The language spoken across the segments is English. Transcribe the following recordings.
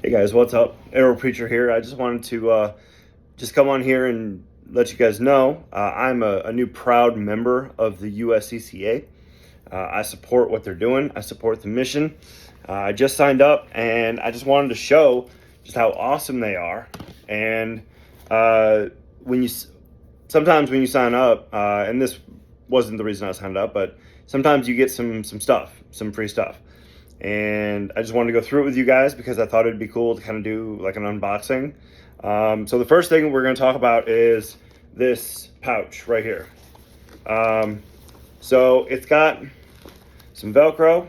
Hey guys, what's up? Arrow Preacher here. I just wanted to just come on here and let you guys know I'm a new proud member of the USCCA. I support what they're doing. I support the mission. I just signed up, and I just wanted to show just how awesome they are. And when you sometimes when you sign up, and this wasn't the reason I signed up, but sometimes you get some stuff, some free stuff. And I just wanted to go through it with you guys because I thought it'd be cool to kind of do like an unboxing. So the first thing we're going to talk about is this pouch right here. So it's got some Velcro,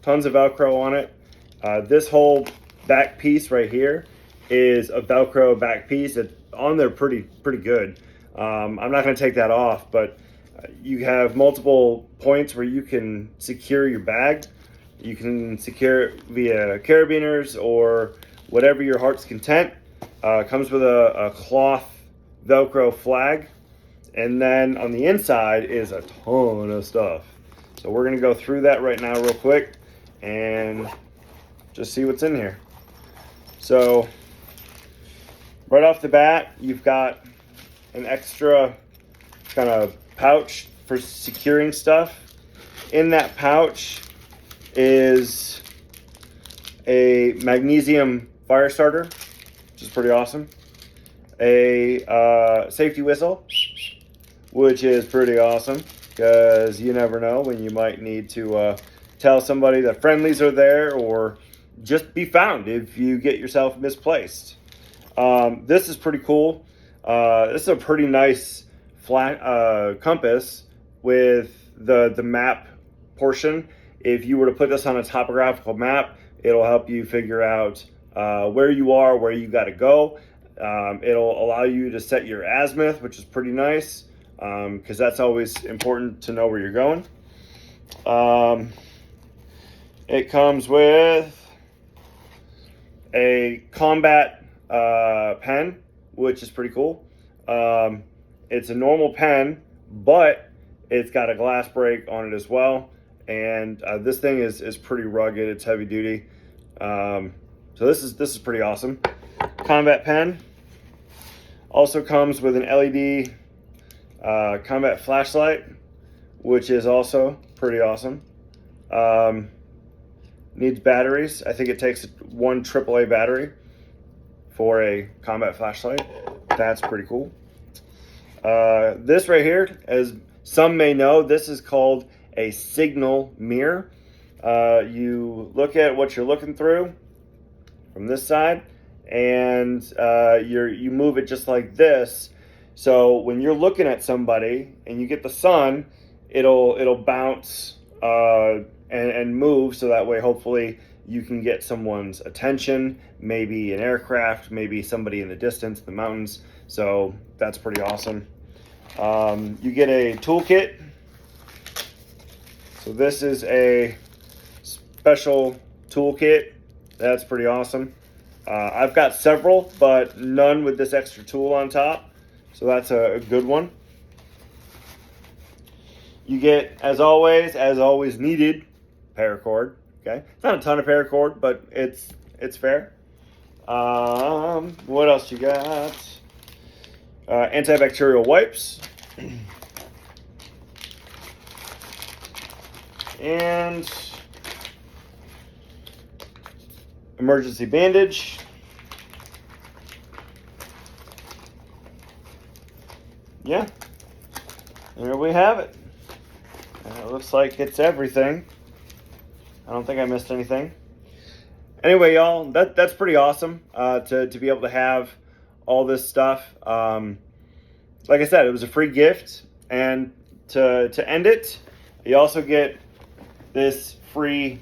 tons of Velcro on it. This whole back piece right here is a Velcro back piece. It's on there pretty good. I'm not going to take that off, but you have multiple points where you can secure your bag. You can secure it via carabiners or whatever your heart's content. Comes with a cloth Velcro flag. And then on the inside is a ton of stuff. So we're gonna go through that right now real quick and just see what's in here. So right off the bat, you've got an extra kind of pouch for securing stuff. In that pouch is a magnesium fire starter, which is pretty awesome. A safety whistle, which is pretty awesome because you never know when you might need to tell somebody that friendlies are there or just be found if you get yourself misplaced. This is pretty cool. This is a pretty nice flat compass with the map portion. If you were to put this on a topographical map, it'll help you figure out where you are, where you got to go. It'll allow you to set your azimuth, which is pretty nice because that's always important to know where you're going. It comes with a combat pen, which is pretty cool. It's a normal pen, but it's got a glass break on it as well. And this thing is pretty rugged. It's heavy duty. So this is pretty awesome. Combat pen also comes with an LED combat flashlight, which is also pretty awesome. Needs batteries. I think it takes one AAA battery for a combat flashlight. That's pretty cool. This right here, as some may know, this is called a signal mirror. You look at what you're looking through from this side, and you move it just like this. So when you're looking at somebody and you get the sun, it'll bounce and move, so that way hopefully you can get someone's attention, maybe an aircraft, maybe somebody in the distance, the mountains. So that's pretty awesome. You get a toolkit. So this is a special toolkit. That's pretty awesome. I've got several, but none with this extra tool on top. So that's a good one. You get, as always needed, paracord. Okay, it's not a ton of paracord, but it's fair. What else you got? Antibacterial wipes. And emergency bandage. Yeah, there we have it. It looks like it's everything. I don't think I missed anything. Anyway, y'all, that's pretty awesome to be able to have all this stuff. Like I said, it was a free gift, and to end it, you also get this free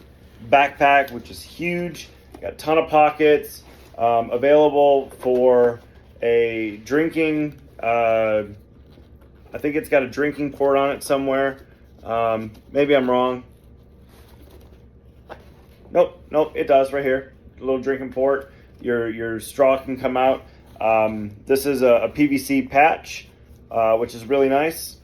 backpack, which is huge. Got a ton of pockets, available for a drinking. I think it's got a drinking port on it somewhere. Maybe I'm wrong. Nope, it does right here. A little drinking port. Your straw can come out. This is a PVC patch, which is really nice.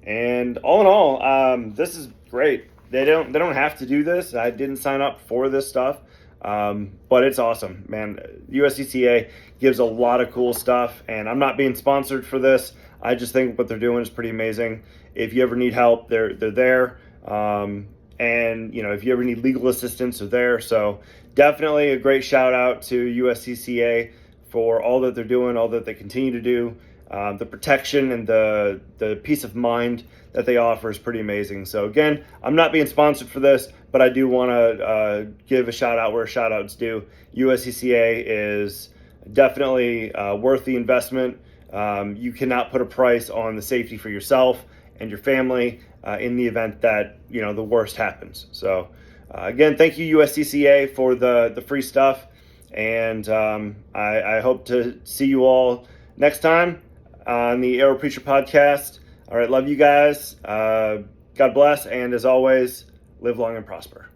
And all in all, this is great. They don't have to do this. I didn't sign up for this stuff. But it's awesome, man. USCCA gives a lot of cool stuff, and I'm not being sponsored for this. I just think what they're doing is pretty amazing. If you ever need help, they're there. And if you ever need legal assistance, they're there. So definitely a great shout out to USCCA for all that they're doing, all that they continue to do. The protection and the peace of mind that they offer is pretty amazing. So again, I'm not being sponsored for this, but I do want to give a shout out where a shout out's due. USCCA is definitely worth the investment. You cannot put a price on the safety for yourself and your family in the event that the worst happens. So again, thank you USCCA for the free stuff, and I hope to see you all next time on the Aero Preacher podcast. All right, love you guys. God bless, and as always, live long and prosper.